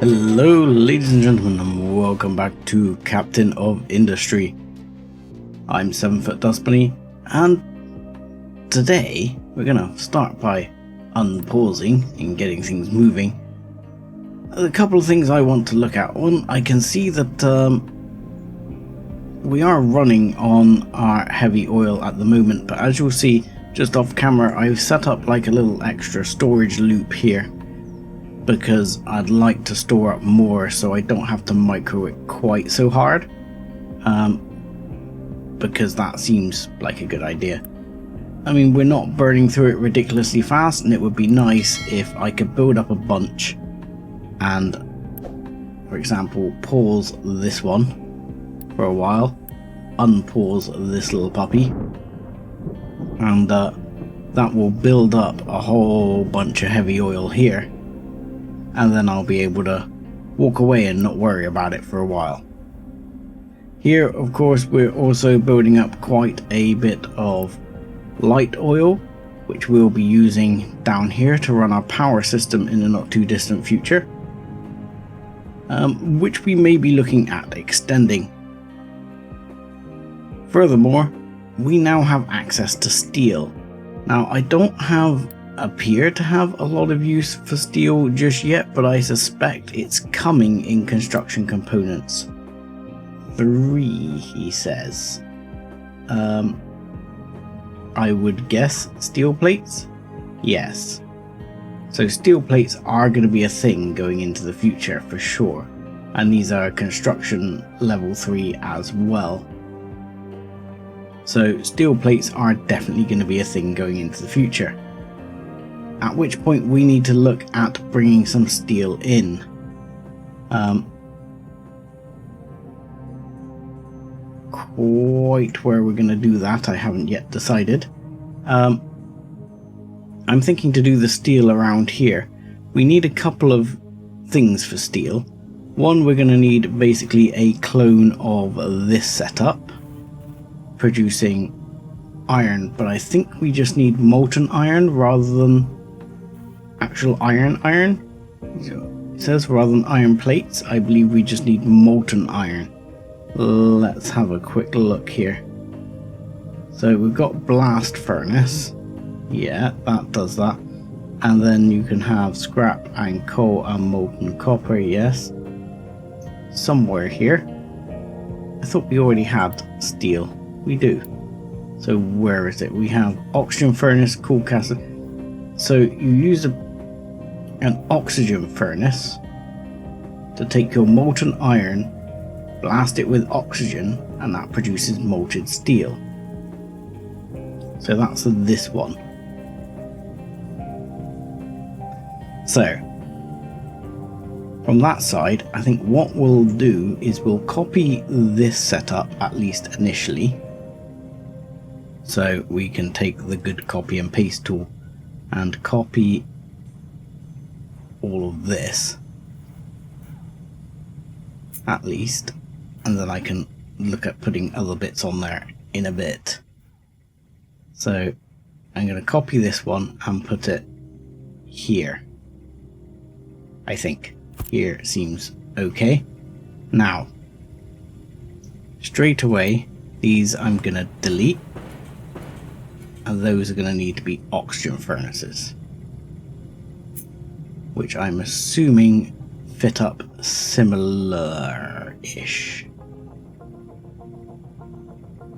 Hello ladies and gentlemen, and welcome back to Captain of Industry. I'm 7-Foot Dustbunny, and today we're gonna start by unpausing and getting things moving. A couple of things I want to look at. One, I can see that we are running on our heavy oil at the moment, but as you'll see just off camera, I've set up like a little extra storage loop here because I'd like to store up more so I don't have to micro it quite so hard, because that seems like a good idea. I mean, we're not burning through it ridiculously fast, and it would be nice if I could build up a bunch and, for example, pause this one for a while, unpause this little puppy, and that will build up a whole bunch of heavy oil here. And then I'll be able to walk away and not worry about it for a while. Here, of course, we're also building up quite a bit of light oil, which we'll be using down here to run our power system in the not too distant future, which we may be looking at extending. Furthermore, we now have access to steel. Now, I don't appear to have a lot of use for steel just yet, but I suspect it's coming in construction components 3, he says. I would guess steel plates? Yes. So steel plates are going to be a thing going into the future for sure, and these are construction level 3 as well. So steel plates are definitely going to be a thing going into the future. At which point we need to look at bringing some steel in. Quite where we're going to do that, I haven't yet decided. I'm thinking to do the steel around here. We need a couple of things for steel. One, we're going to need basically a clone of this setup, producing iron, but I think we just need molten iron rather than actual iron. It says rather than iron plates. I believe we just need molten iron. Let's have a quick look here. So we've got blast furnace. Yeah, that does that. And then you can have scrap and coal and molten copper. Yes. Somewhere here. I thought we already had steel. We do. So where is it? We have oxygen furnace, cool castle. So you use an oxygen furnace to take your molten iron, blast it with oxygen, and that produces molten steel. So that's this one. So from that side, I think what we'll do is we'll copy this setup, at least initially. So we can take the good copy and paste tool and copy all of this, at least, and then I can look at putting other bits on there in a bit. So I'm going to copy this one and put it here. I think here seems okay. Now, straight away, these I'm going to delete, and those are going to need to be oxygen furnaces, which I'm assuming fit up similar-ish,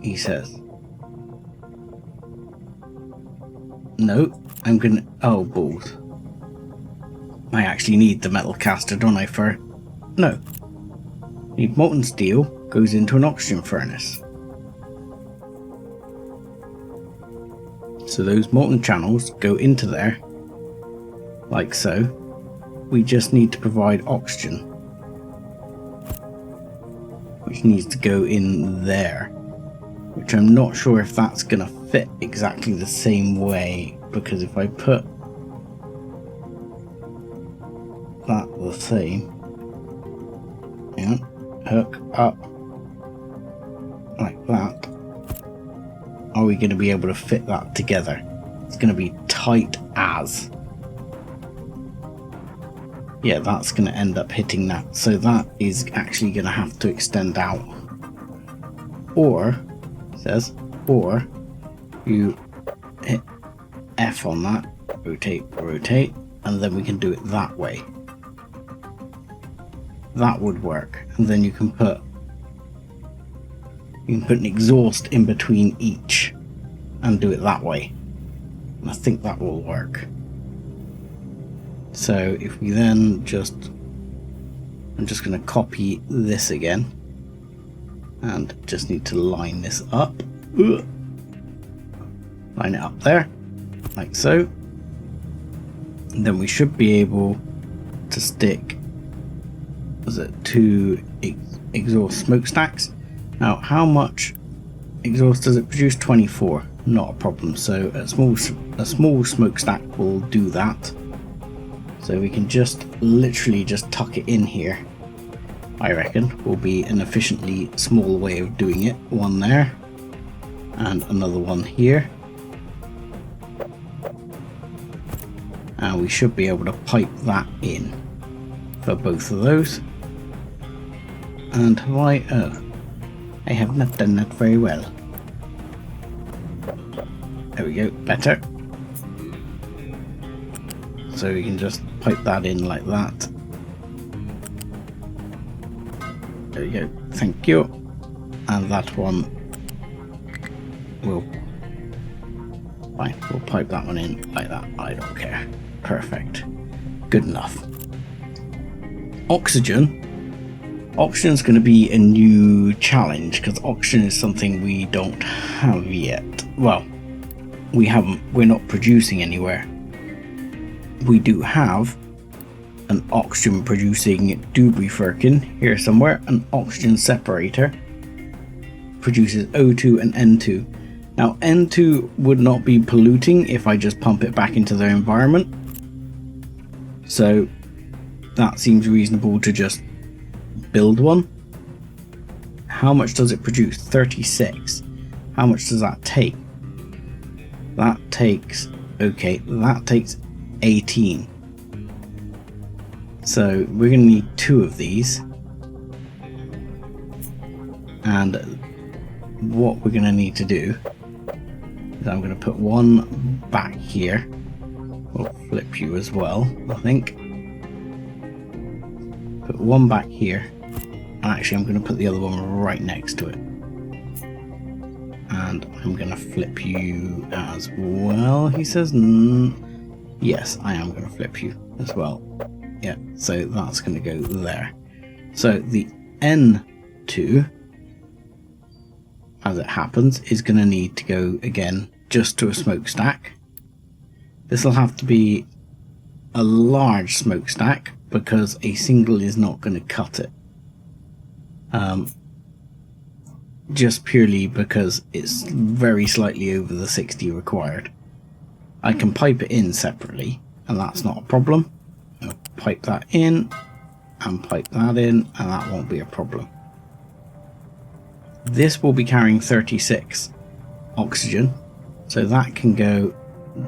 he says. No, I'm gonna... oh, balls. I actually need the metal caster, don't I, for... no. Need molten steel, goes into an oxygen furnace. So those molten channels go into there, like so. We just need to provide oxygen, which needs to go in there, which I'm not sure if that's going to fit exactly the same way, because if I put that the same, and hook up like that, are we going to be able to fit that together? It's going to be tight as. yeah, that's going to end up hitting that. So that is actually going to have to extend out. Or, it says, or you hit F on that, rotate, rotate, and then we can do it that way. That would work. And then you can put an exhaust in between each and do it that way. And I think that will work. So if we then I'm just going to copy this again and just need to line this up. Line it up there, like so. And then we should be able to stick, was it 2 exhaust smokestacks? Now, how much exhaust does it produce? 24. Not a problem. So a small smokestack will do that. So we can just literally just tuck it in here. I reckon will be an efficiently small way of doing it. One there, and another one here. And we should be able to pipe that in for both of those. And I have not done that very well. There we go, better. So we can just pipe that in like that. There we go, thank you. And that one will, fine, we'll pipe that one in like that, I don't care. Perfect, good enough. Oxygen. Oxygen's going to be a new challenge because oxygen is something we don't have yet. Well, we're not producing anywhere. We do have an oxygen producing debris firkin here somewhere. An oxygen separator produces O2 and N2. Now N2 would not be polluting if I just pump it back into their environment. So that seems reasonable to just build one. How much does it produce? 36. How much does that take? That takes, okay, that takes 18. So we're going to need 2 of these. And what we're going to need to do is I'm going to put one back here. We'll flip you as well, I think. Put one back here. Actually, I'm going to put the other one right next to it. And I'm going to flip you as well, he says. Yes, I am going to flip you as well. Yeah, so that's going to go there. So the N2, as it happens, is going to need to go again just to a smokestack. This will have to be a large smokestack because a single is not going to cut it. Just purely because it's very slightly over the 60 required. I can pipe it in separately, and that's not a problem. I'll pipe that in, and pipe that in, and that won't be a problem. This will be carrying 36 oxygen, so that can go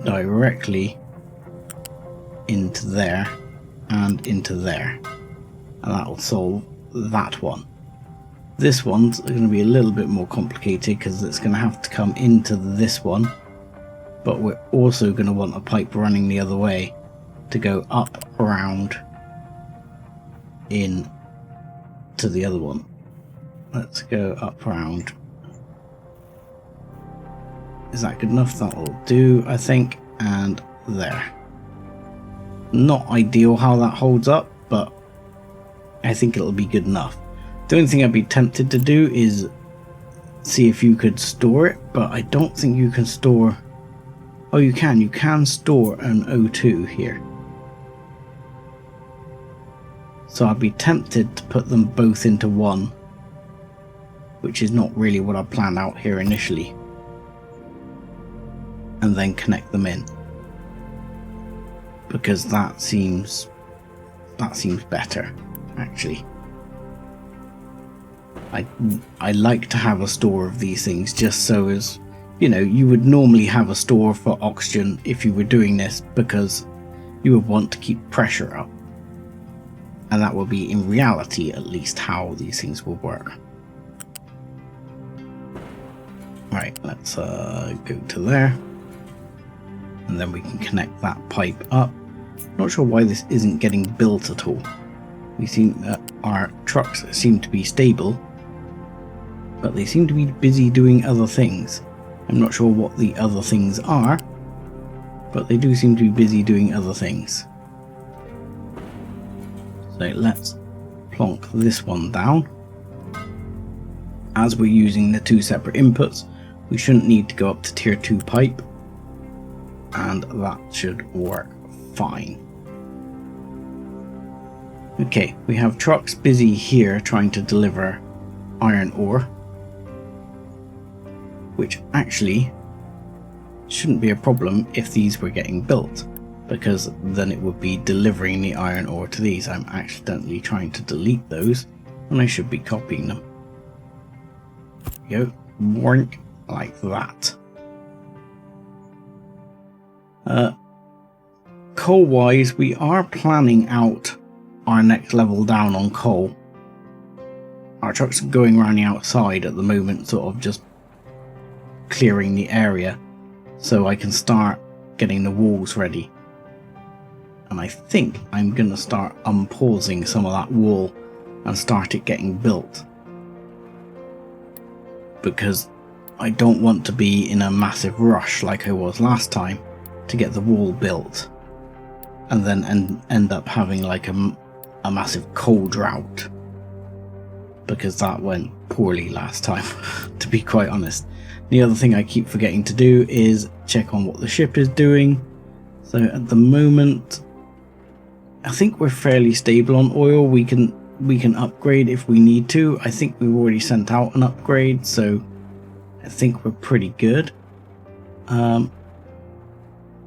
directly into there, and into there. And that will solve that one. This one's going to be a little bit more complicated because it's going to have to come into this one, but we're also going to want a pipe running the other way to go up around in to the other one. Let's go up around. Is that good enough? That will do, I think. And there. Not ideal how that holds up, but I think it'll be good enough. The only thing I'd be tempted to do is see if you could store it, but I don't think you can store... Oh, you can store an O2 here. So I'd be tempted to put them both into one, which is not really what I planned out here initially, and then connect them in, because that seems better, actually. I like to have a store of these things just so as, you know, you would normally have a store for oxygen if you were doing this because you would want to keep pressure up. And that will be, in reality at least, how these things will work. Right, let's go to there. And then we can connect that pipe up. Not sure why this isn't getting built at all. We see that our trucks seem to be stable, but they seem to be busy doing other things. I'm not sure what the other things are, but they do seem to be busy doing other things. So let's plonk this one down. As we're using the two separate inputs, we shouldn't need to go up to tier 2 pipe, and that should work fine. Okay, we have trucks busy here trying to deliver iron ore, which actually shouldn't be a problem if these were getting built, because then it would be delivering the iron ore to these. I'm accidentally trying to delete those, and I should be copying them. There we go, boink, like that. Coal wise, we are planning out our next level down on coal. Our trucks are going around the outside at the moment, sort of just clearing the area so I can start getting the walls ready. And I think I'm going to start unpausing some of that wall and start it getting built, because I don't want to be in a massive rush like I was last time to get the wall built and then end up having like a massive coal drought, because that went poorly last time, to be quite honest. The other thing I keep forgetting to do is check on what the ship is doing. So at the moment, I think we're fairly stable on oil. We can upgrade if we need to. I think we've already sent out an upgrade, so I think we're pretty good.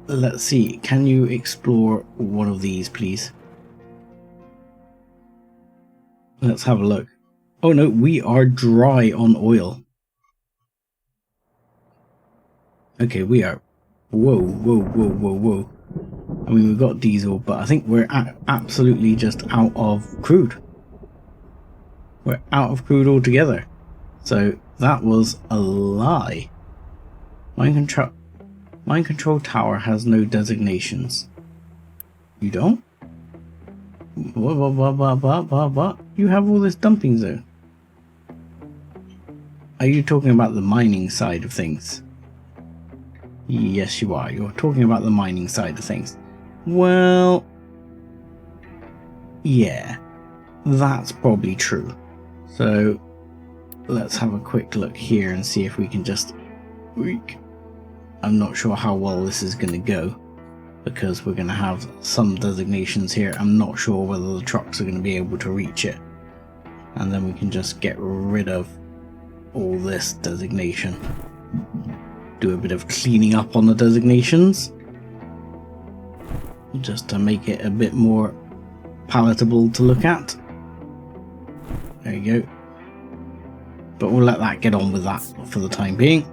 Let's see, can you explore one of these, please? Let's have a look. Oh no, we are dry on oil. Okay, we are... Whoa. I mean, we've got diesel, but I think we're absolutely just out of crude. We're out of crude altogether. So that was a lie. Mine control tower has no designations. You don't? What? You have all this dumping zone. Are you talking about the mining side of things? Yes, you are. You're talking about the mining side of things. Well, yeah, that's probably true. So let's have a quick look here and see if we can just... I'm not sure how well this is going to go, because we're going to have some designations here. I'm not sure whether the trucks are going to be able to reach it. And then we can just get rid of all this designation. Do a bit of cleaning up on the designations, just to make it a bit more palatable to look at. There you go. But we'll let that get on with that for the time being.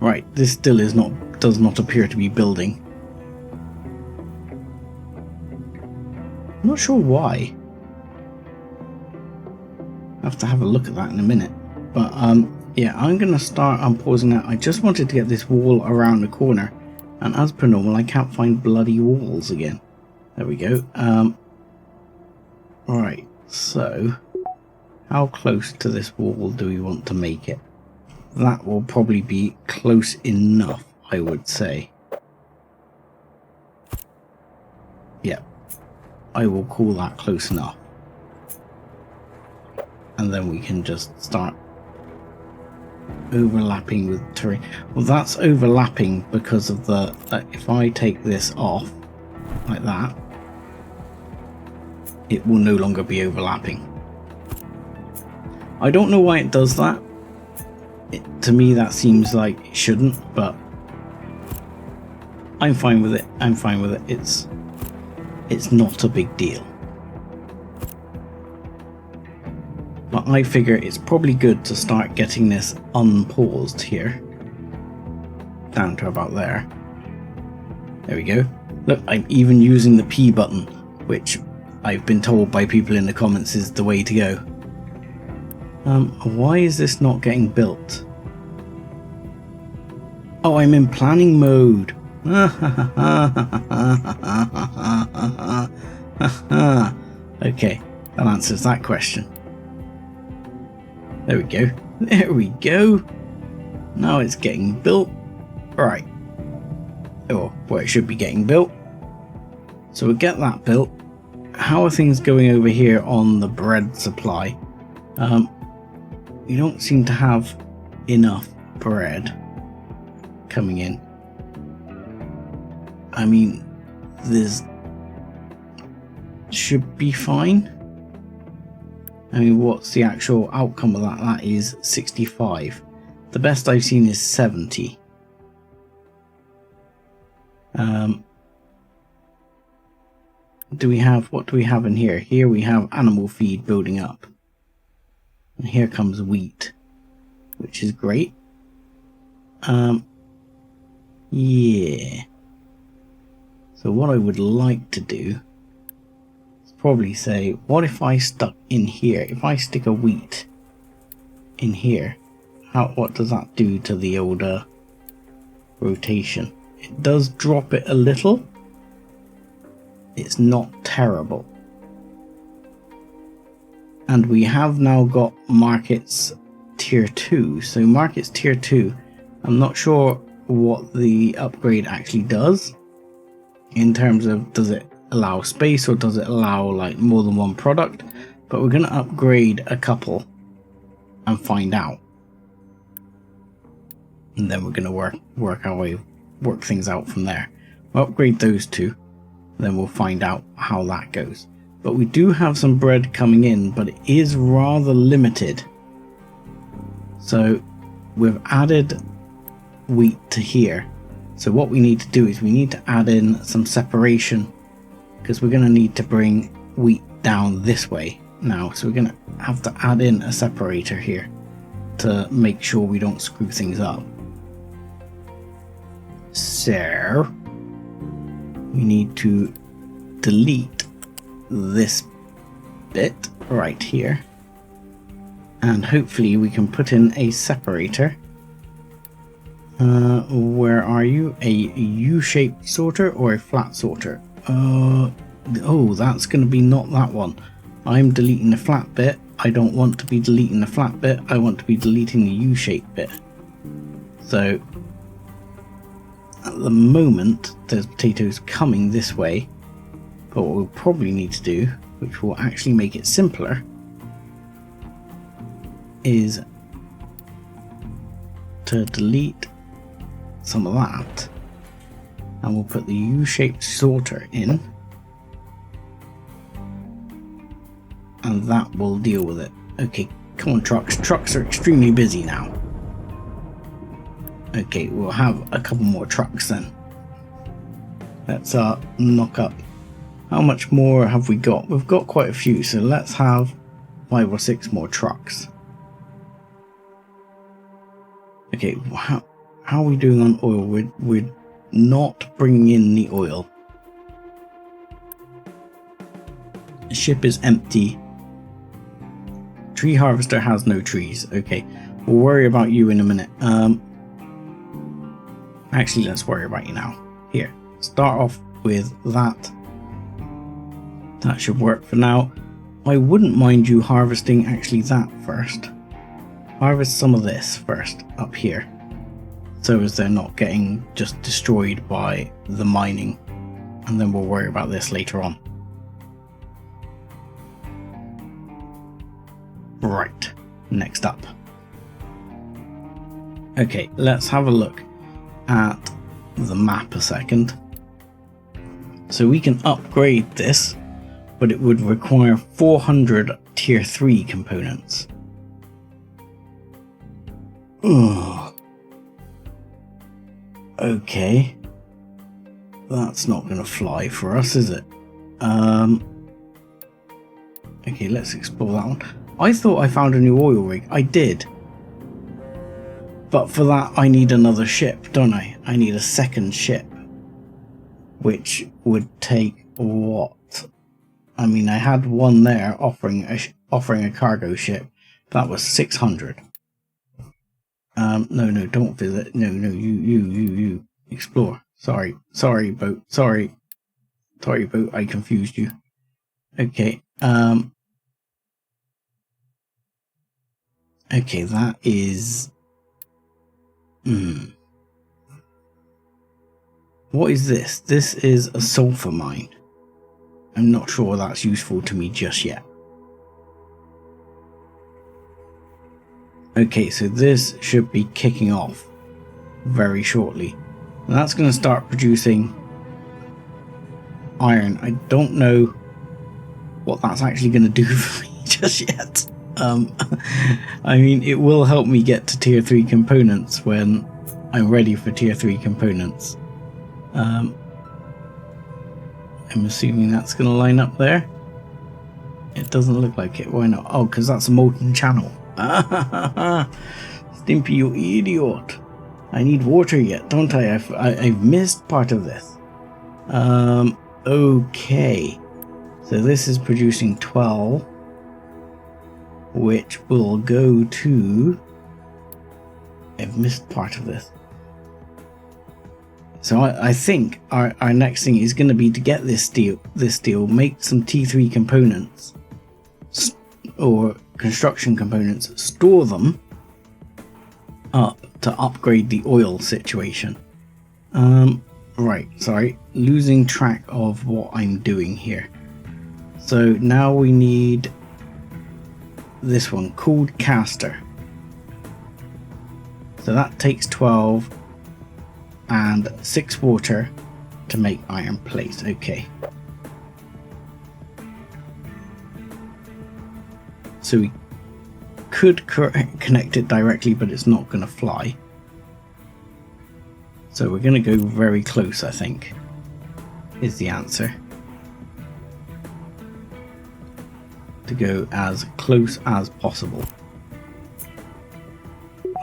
Right, this still does not appear to be building. I'm not sure why. I have to have a look at that in a minute. But yeah, I'm going to start unpausing that. I just wanted to get this wall around the corner, and as per normal, I can't find bloody walls again. There we go. Right, so how close to this wall do we want to make it? That will probably be close enough, I would say. Yeah, I will call that close enough. And then we can just start overlapping with terrain. Well, that's overlapping because of the... if I take this off, like that, it will no longer be overlapping. I don't know why it does that. To me, that seems like it shouldn't, but I'm fine with it. I'm fine with it. It's not a big deal. But I figure it's probably good to start getting this unpaused here. Down to about there. There we go. Look, I'm even using the P button, which I've been told by people in the comments is the way to go. Why is this not getting built? Oh, I'm in planning mode. Okay, that answers that question. There we go. There we go. Now it's getting built. Right. Or, well, it should be getting built. So we'll get that built. How are things going over here on the bread supply? We don't seem to have enough bread coming in. I mean, this should be fine. I mean, what's the actual outcome of that? That is 65. The best I've seen is 70. What do we have in here? Here we have animal feed building up. And here comes wheat, which is great. Yeah. So what I would like to do is probably say, what if I stuck in here? If I stick a wheat in here, what does that do to the older rotation? It does drop it a little. It's not terrible. And we have now got markets tier 2. So markets tier 2, I'm not sure what the upgrade actually does. In terms of, does it allow space or does it allow like more than one product? But we're going to upgrade a couple and find out. And then we're going to work things out from there. We'll upgrade those two. Then we'll find out how that goes. But we do have some bread coming in, but it is rather limited. So we've added wheat to here. So what we need to do is we need to add in some separation, because we're going to need to bring wheat down this way now. So we're going to have to add in a separator here to make sure we don't screw things up. So we need to delete this bit right here, and hopefully we can put in a separator. Where are you? A U-shaped sorter or a flat sorter? Oh, that's going to be not that one. I'm deleting the flat bit. I don't want to be deleting the flat bit. I want to be deleting the U-shaped bit. So at the moment there's potatoes coming this way, but what we'll probably need to do, which will actually make it simpler, is to delete some of that, and we'll put the U-shaped sorter in, and that will deal with it. Okay, come on trucks. Trucks are extremely busy now. Okay, we'll have a couple more trucks then. Let's knock up. How much more have we got? We've got quite a few, so let's have 5 or 6 more trucks. Okay, how are we doing on oil? We're not bringing in the oil. The ship is empty. Tree harvester has no trees. Okay, we'll worry about you in a minute. Actually, let's worry about you now. Here, start off with that. That should work for now. I wouldn't mind you harvesting actually that first. Harvest some of this first up here, so as they're not getting just destroyed by the mining, and then we'll worry about this later on. Right, next up. Okay, let's have a look at the map a second. So we can upgrade this, but it would require 400 tier 3 components. Ugh. Okay, that's not going to fly for us, is it? Okay, let's explore that one. I thought I found a new oil rig. I did. But for that I need another ship, don't I? I need a second ship. which would take what? I mean, I had one there offering a cargo ship. That was 600. No, don't visit. No, you explore. Sorry, boat. Sorry, boat. I confused you. Okay. Okay, that is. What is this? This is a sulfur mine. I'm not sure that's useful to me just yet. Okay, so this should be kicking off very shortly. And that's going to start producing iron. I don't know what that's actually going to do for me just yet. I mean, it will help me get to tier 3 components when I'm ready for tier 3 components. I'm assuming that's going to line up there. It doesn't look like it. Why not? Oh, because that's a molten channel. Stimpy, you idiot. I need water yet, don't I? I've missed part of this. Okay. So this is producing 12. Which will go to... I've missed part of this. So I think our next thing is going to be to get this steel, make some T3 components, or construction components, store them up to upgrade the oil situation. Right, sorry, losing track of what I'm doing here. So now we need this one called caster. So that takes 12 and 6 water to make iron plates. Okay. So we could connect it directly, but it's not going to fly. So we're going to go very close, I think, is the answer. To go as close as possible.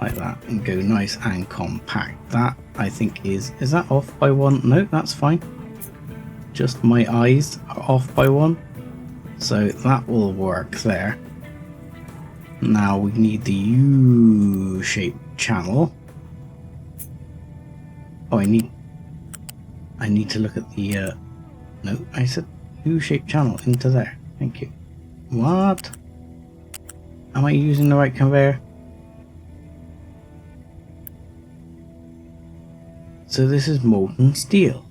Like that, and go nice and compact. That, I think, is that off by 1? No, that's fine. Just my eyes are off by 1. So that will work there. Now we need the U-shaped channel. Oh, I need to look at the no, I said U-shaped channel into there. Thank you. What? Am I using the right conveyor? So this is molten steel.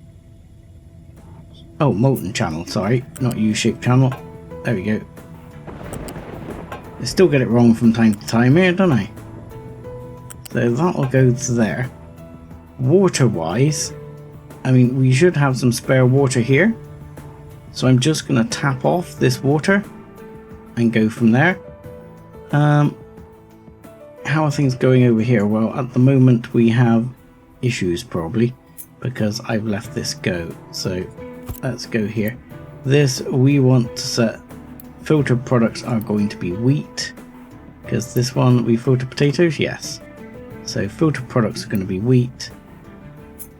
Oh, molten channel, sorry. Not U-shaped channel. There we go. I still get it wrong from time to time here, don't I? So that'll go to there. Water-wise, I mean, we should have some spare water here. So I'm just going to tap off this water and go from there. How are things going over here? Well, at the moment we have issues probably because I've left this go. So let's go here. This we want to set filtered products are going to be wheat, because this one we filter potatoes. Yes, so filtered products are going to be wheat.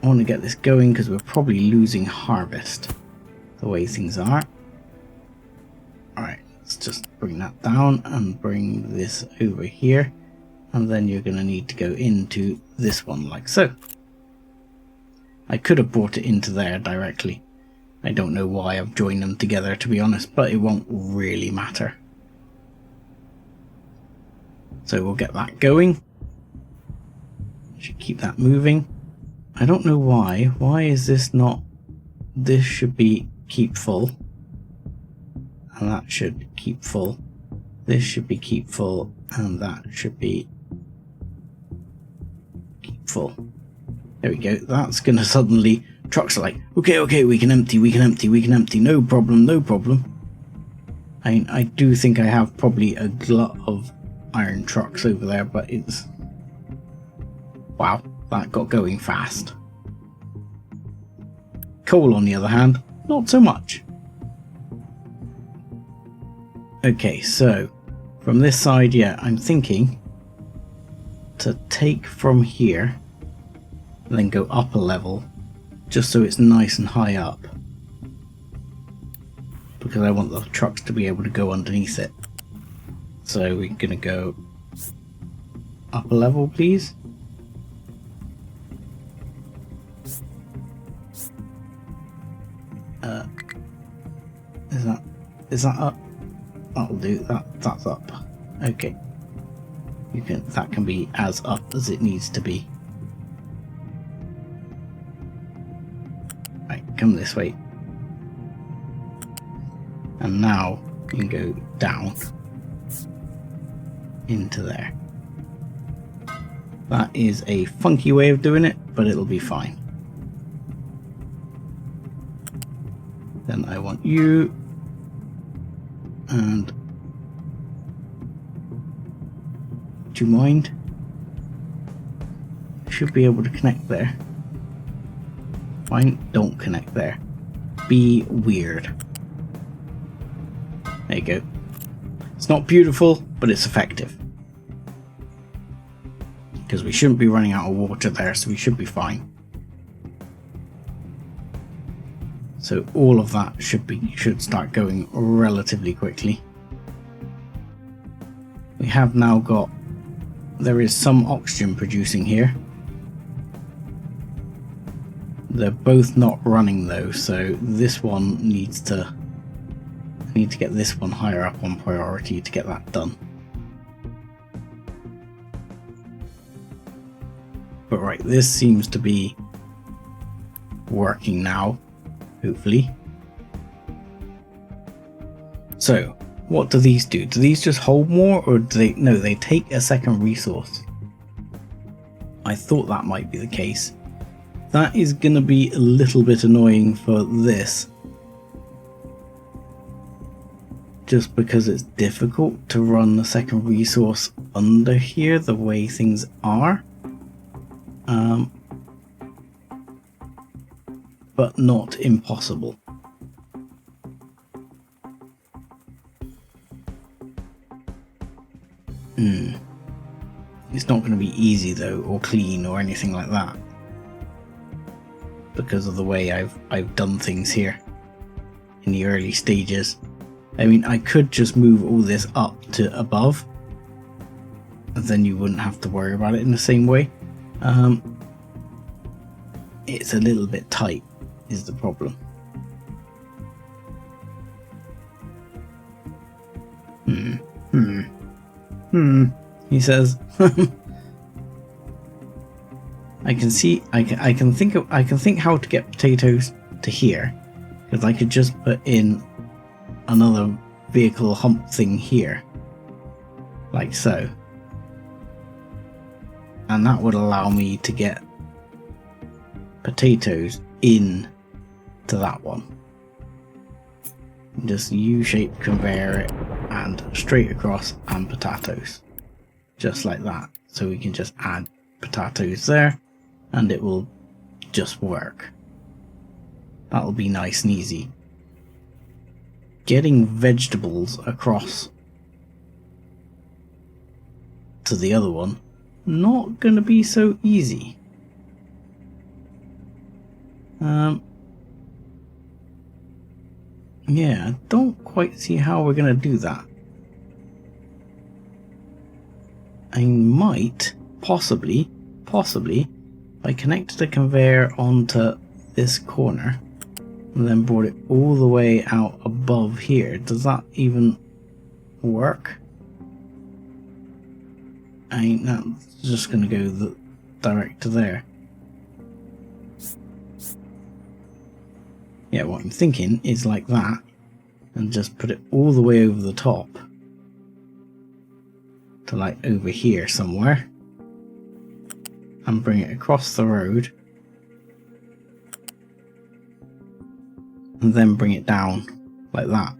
I want to get this going because we're probably losing harvest the way things are. Alright, let's just bring that down and bring this over here, and then you're going to need to go into this one like so. I could have brought it into there directly. I don't know why I've joined them together, to be honest, but it won't really matter. So we'll get that going. Should keep that moving. I don't know why. Why is this not... This should be keep full. And that should keep full. This should be keep full. And that should be keep full. There we go. That's going to suddenly... Trucks are like, okay, we can empty, no problem. I do think I have probably a glut of iron trucks over there, but it's... Wow, that got going fast. Coal, on the other hand, not so much. Okay, so, from this side, yeah, I'm thinking to take from here, and then go up a level, just so it's nice and high up, because I want the trucks to be able to go underneath it. So we're going to go up a level, please. Is that up? That'll do. That's up. Okay. That can be as up as it needs to be. Right, come this way. And now you can go down into there. That is a funky way of doing it, but it'll be fine. Then I want you, and do you mind? Should be able to connect there. Fine, don't connect there. Be weird. There you go. It's not beautiful, but it's effective. Because we shouldn't be running out of water there, so we should be fine. So all of that should start going relatively quickly. We have now got, there is some oxygen producing here. They're both not running though, so this one needs to, I need to get this one higher up on priority to get that done. But right, this seems to be working now, hopefully. So, what do these do? Do these just hold more, or do they... No, they take a second resource. I thought that might be the case. That is going to be a little bit annoying for this. Just because it's difficult to run the second resource under here the way things are. But not impossible. It's not going to be easy though, or clean, or anything like that, because of the way I've done things here in the early stages. I mean, I could just move all this up to above, and then you wouldn't have to worry about it in the same way. It's a little bit tight, is the problem. He says. I can think how to get potatoes to here, because I could just put in another vehicle hump thing here, like so, and that would allow me to get potatoes in to that one. Just U-shaped conveyor it and straight across, and potatoes, just like that. So we can just add potatoes there and it will just work. That'll be nice and easy. Getting vegetables across to the other one, not gonna be so easy. Yeah, I don't quite see how we're gonna do that. I might, possibly, if I connected a conveyor onto this corner and then brought it all the way out above here, does that even work? I mean, that's just gonna go direct to there. Yeah, what I'm thinking is like that, and just put it all the way over the top to like over here somewhere, and bring it across the road, and then bring it down like that.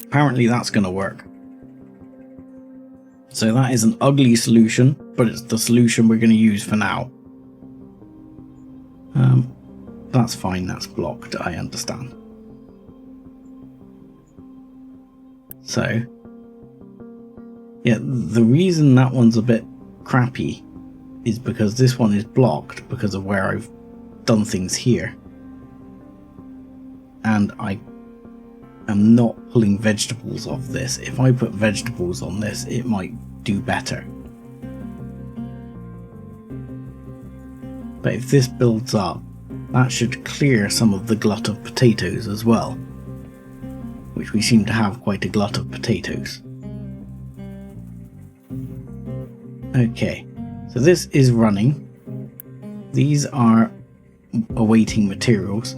Apparently that's going to work. So that is an ugly solution, but it's the solution we're going to use for now. That's fine, that's blocked, I understand. So, yeah, the reason that one's a bit crappy is because this one is blocked because of where I've done things here. And I am not pulling vegetables off this. If I put vegetables on this, it might do better. But if this builds up, that should clear some of the glut of potatoes as well, which we seem to have quite a glut of potatoes. Okay, so this is running. These are awaiting materials.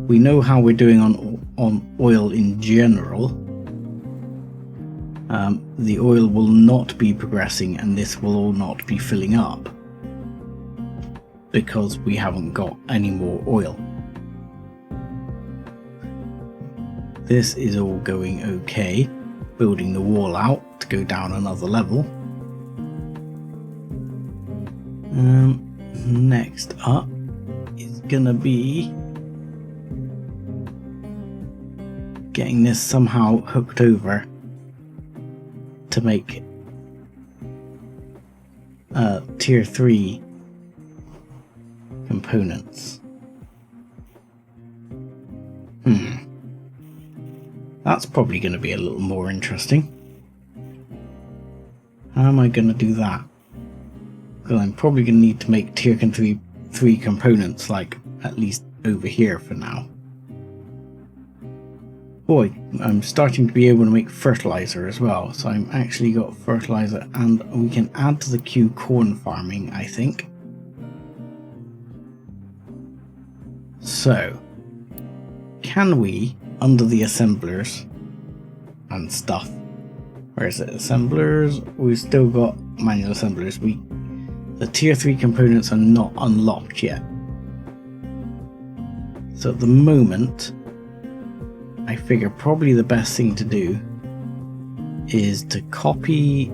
We know how we're doing on oil in general. The oil will not be progressing and this will all not be filling up because we haven't got any more oil. This is all going okay. Building the wall out to go down another level. Next up is gonna be getting this somehow hooked over to make tier 3 components. That's probably going to be a little more interesting. How am I going to do that? Well, I'm probably going to need to make tier 3 components, like at least over here for now. Boy, I'm starting to be able to make fertilizer as well. So I'm actually got fertilizer, and we can add to the queue corn farming, I think. So, can we, under the assemblers and stuff, where is it? Assemblers, we've still got manual assemblers. The tier 3 components are not unlocked yet. So at the moment, I figure probably the best thing to do is to copy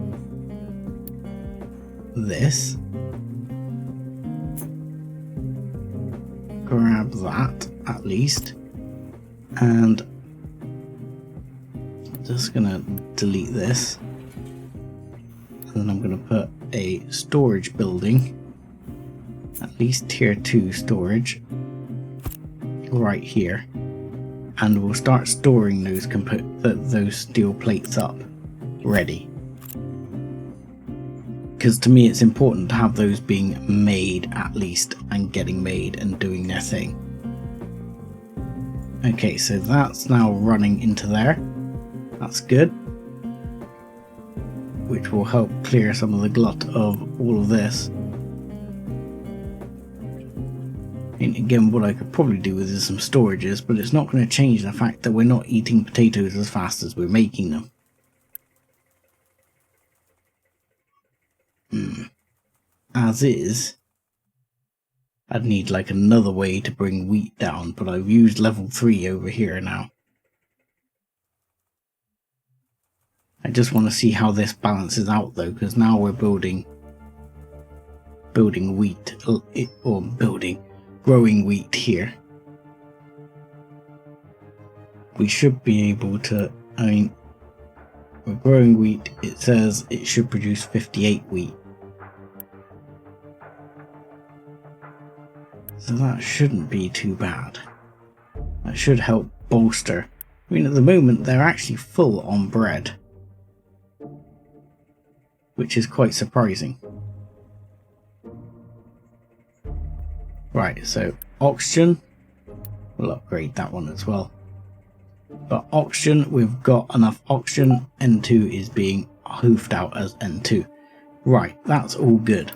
this, grab that at least, and just gonna delete this, and then I'm gonna put a storage building, at least tier 2 storage, right here, and we'll start storing those steel plates up ready, because to me it's important to have those being made at least, and getting made and doing their thing. Okay, so that's now running into there. That's good, which will help clear some of the glut of all of this. And again, what I could probably do with is some storages, but it's not going to change the fact that we're not eating potatoes as fast as we're making them. As is, I'd need like another way to bring wheat down, but I've used level 3 over here now. I just want to see how this balances out though, because now we're building wheat, or growing wheat here. We should be able to, we're growing wheat, it says it should produce 58 wheat. So that shouldn't be too bad. That should help bolster. At the moment they're actually full on bread, which is quite surprising. Right, so oxygen, we'll upgrade that one as well. But oxygen, we've got enough oxygen. N2 is being hoofed out as N2. Right, that's all good.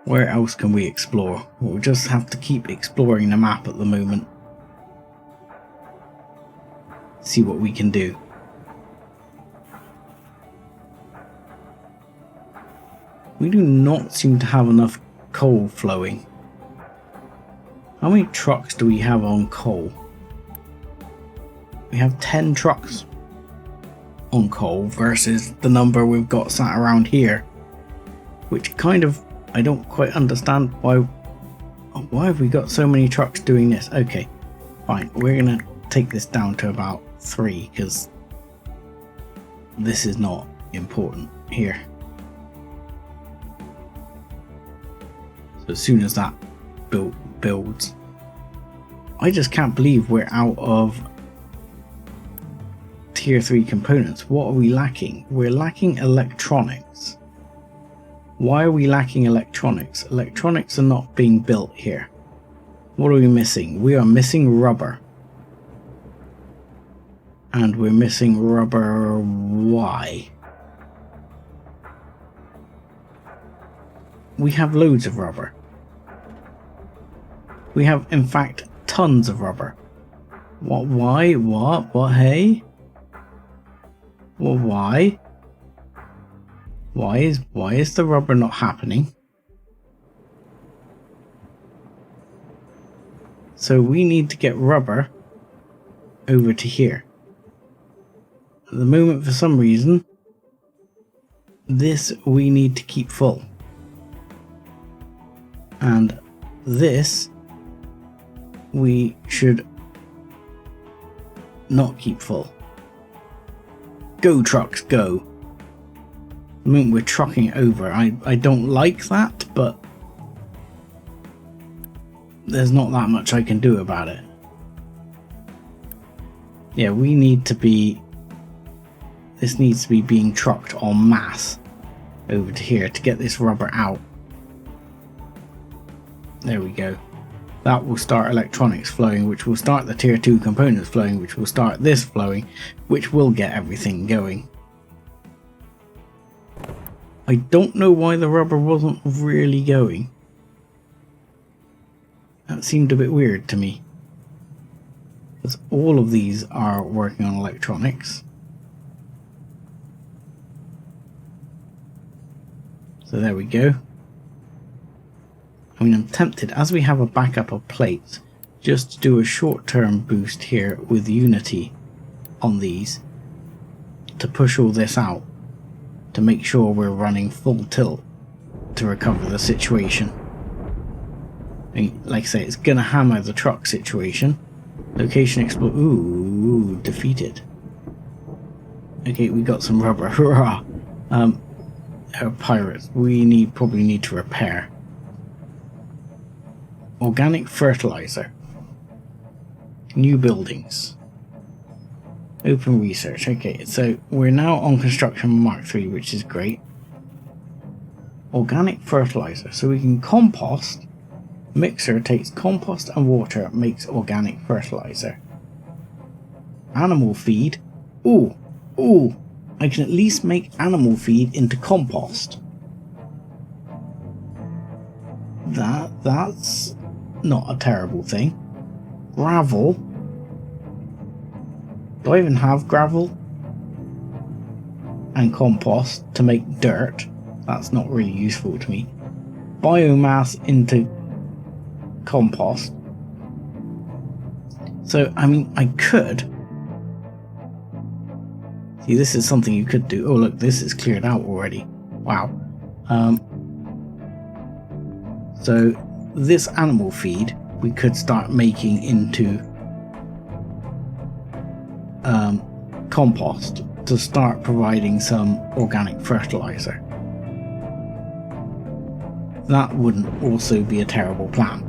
Where else can we explore? We'll just have to keep exploring the map at the moment. See what we can do. We do not seem to have enough coal flowing. How many trucks do we have on coal? We have 10 trucks on coal versus the number we've got sat around here, which kind of, I don't quite understand why have we got so many trucks doing this. Okay, fine, we're gonna take this down to about 3 because this is not important here. as soon as that builds. I just can't believe we're out of tier 3 components. What are we lacking? We're lacking electronics. Why are we lacking electronics? Electronics are not being built here. What are we missing? We are missing rubber. And we're missing rubber. Why? We have loads of rubber. We have, in fact, tons of rubber. What? Why? What? Hey? Well, why? Why is the rubber not happening? So we need to get rubber over to here. At the moment, for some reason, this we need to keep full. And this we should not keep full. Go trucks, go. I mean, we're trucking over. I don't like that, but there's not that much I can do about it. Yeah, we need to be... This needs to be being trucked en masse over to here to get this rubber out. There we go. That will start electronics flowing, which will start the tier 2 components flowing, which will start this flowing, which will get everything going. I don't know why the rubber wasn't really going. That seemed a bit weird to me. Because all of these are working on electronics. So there we go. I mean, I'm tempted, as we have a backup of plates, just to do a short-term boost here with Unity on these to push all this out, to make sure we're running full tilt to recover the situation. I mean, like I say, it's gonna hammer the truck situation. Location explore. Ooh, defeated. Okay, we got some rubber. Hurrah! Our pirates. We probably need to repair. Organic fertilizer. New buildings. Open research. Okay, so we're now on construction Mark III, which is great. Organic fertilizer. So we can compost. Mixer takes compost and water, makes organic fertilizer. Animal feed. Ooh. I can at least make animal feed into compost. That's not a terrible thing. Gravel. Do I even have gravel? And compost to make dirt. That's not really useful to me. Biomass into compost. So, I mean, I could. See, this is something you could do. Oh, look, this is cleared out already. Wow. So, this animal feed we could start making into compost to start providing some organic fertilizer. That wouldn't also be a terrible plan.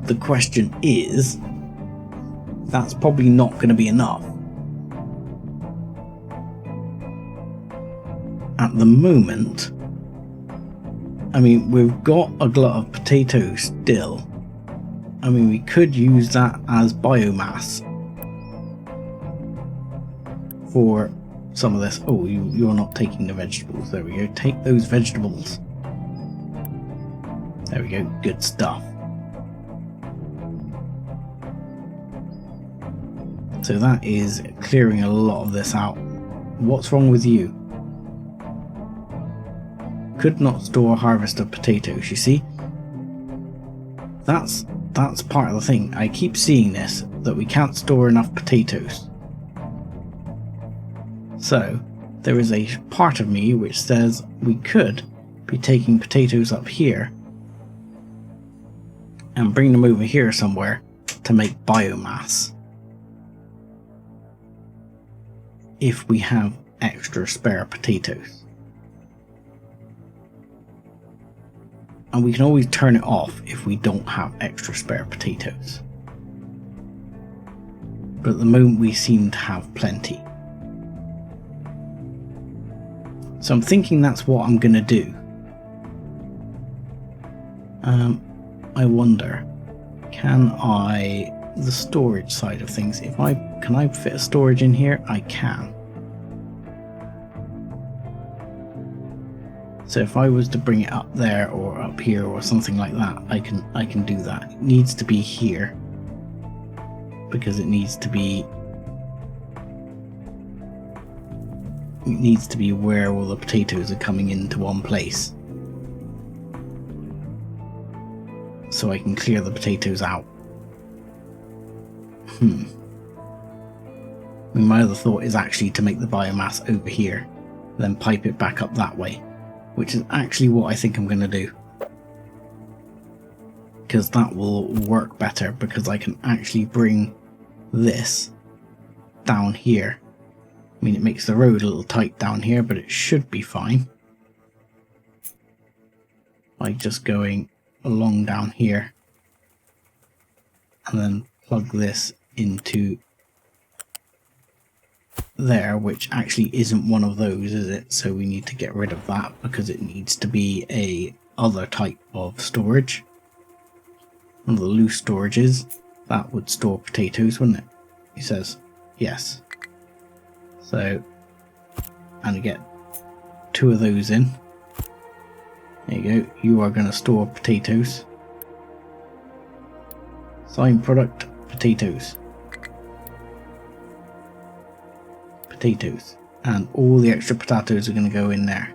The question is, that's probably not going to be enough. At the moment, I mean, we've got a glut of potatoes still. I mean, we could use that as biomass for some of this. Oh, you're not taking the vegetables. There we go. Take those vegetables. There we go. Good stuff. So that is clearing a lot of this out. What's wrong with you? Could not store a harvest of potatoes, you see? That's part of the thing. I keep seeing this, that we can't store enough potatoes. So, there is a part of me which says we could be taking potatoes up here and bring them over here somewhere to make biomass. If we have extra spare potatoes. And we can always turn it off if we don't have extra spare potatoes. But at the moment we seem to have plenty. So I'm thinking that's what I'm going to do. I wonder, the storage side of things, can I fit a storage in here? I can. So if I was to bring it up there or up here or something like that, I can do that. It needs to be here because it needs to be where all the potatoes are coming into one place. So I can clear the potatoes out. My other thought is actually to make the biomass over here, then pipe it back up that way, which is actually what I think I'm going to do. Because that will work better, because I can actually bring this down here. I mean, it makes the road a little tight down here, but it should be fine. By just going along down here and then plug this into there, which actually isn't one of those, is it? So we need to get rid of that because it needs to be a other type of storage. One of the loose storages that would store potatoes, wouldn't it? He says yes. So, and to get 2 of those in. There you go. You are going to store potatoes. Sign product, potatoes. Potatoes. And all the extra potatoes are going to go in there.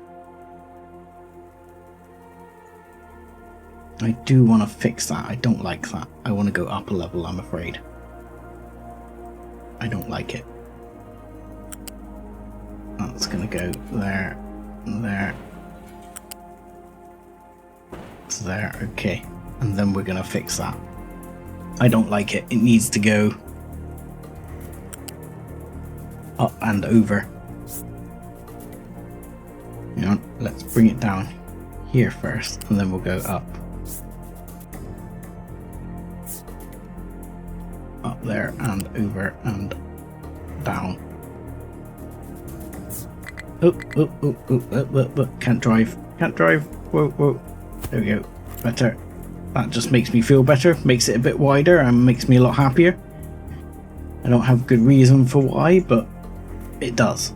I do want to fix that. I don't like that. I want to go up a level, I'm afraid. I don't like it. That's going to go there, there, there, okay. And then we're going to fix that. I don't like it. It needs to go up and over. You know, let's bring it down here first, and then we'll go up. Up there, and over, and down. Oh, can't drive. Can't drive. Whoa, whoa. There we go. Better. That just makes me feel better. Makes it a bit wider and makes me a lot happier. I don't have good reason for why, but it does.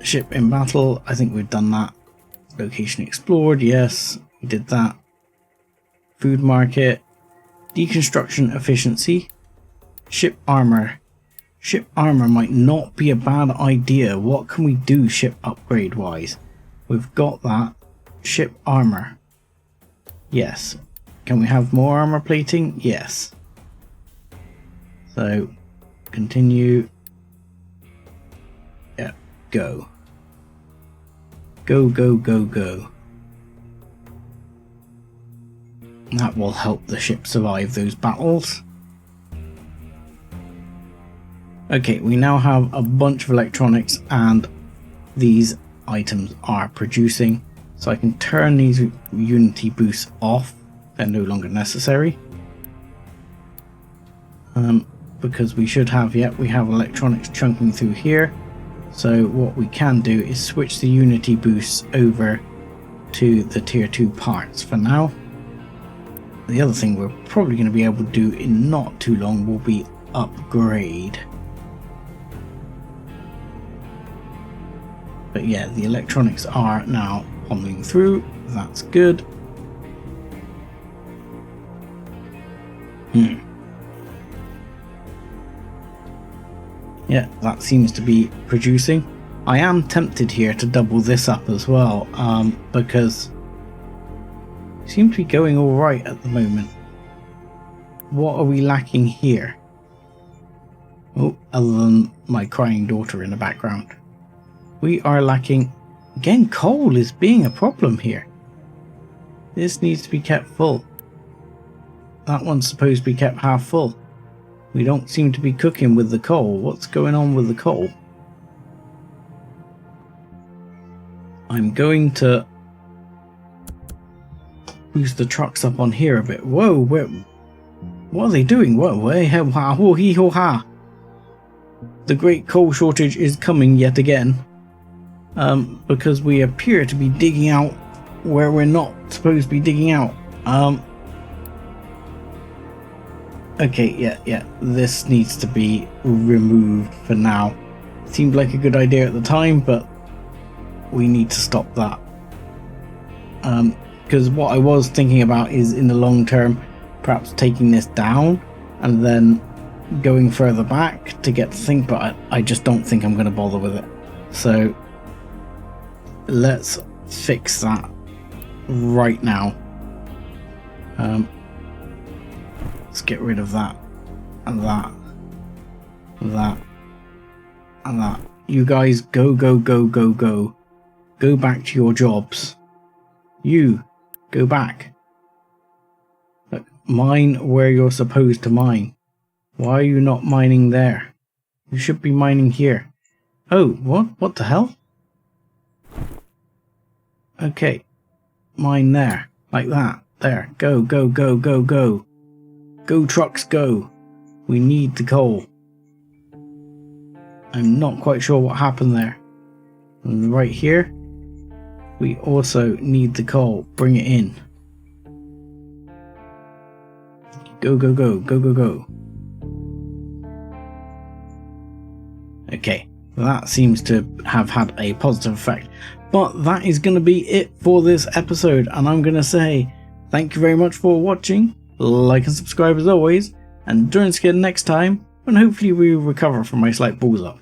Ship in battle. I think we've done that. Location explored. Yes, we did that. Food market. Deconstruction efficiency. Ship armor. Ship armor might not be a bad idea. What can we do ship upgrade wise? We've got that. Ship armor. Yes. Can we have more armor plating? Yes. So, continue. Yeah, go. Go, go, go, go. That will help the ship survive those battles. Okay, we now have a bunch of electronics and these items are producing. So I can turn these Unity boosts off. They're no longer necessary. Because we should have, we have electronics chunking through here. So what we can do is switch the Unity boosts over to the tier 2 parts for now. The other thing we're probably going to be able to do in not too long will be upgrade. But yeah, the electronics are now pummeling through. That's good. Yeah, that seems to be producing. I am tempted here to double this up as well, because it seems to be going alright at the moment. What are we lacking here? Oh, other than my crying daughter in the background. We are lacking... Again, coal is being a problem here. This needs to be kept full. That one's supposed to be kept half full. We don't seem to be cooking with the coal. What's going on with the coal? I'm going to boost the trucks up on here a bit. Whoa, what are they doing? Whoa, hey, ha. The great coal shortage is coming yet again. Because we appear to be digging out where we're not supposed to be digging out. Okay, yeah, this needs to be removed for now. Seemed like a good idea at the time, but we need to stop that. Because what I was thinking about is in the long term, perhaps taking this down and then going further back to get the thing, but I just don't think I'm going to bother with it. So let's fix that right now. Let's get rid of that and that and that and that. You guys go back to your jobs. You go back. Look, mine where you're supposed to mine. Why are you not mining there? You should be mining here. Oh, what the hell? Okay, mine there, like that. There, go. Go trucks, go. We need the coal. I'm not quite sure what happened there. And right here, we also need the coal. Bring it in. Go. Okay, that seems to have had a positive effect. But that is going to be it for this episode, and I'm going to say thank you very much for watching. Like and subscribe as always, and join us again next time when hopefully we recover from my slight balls up.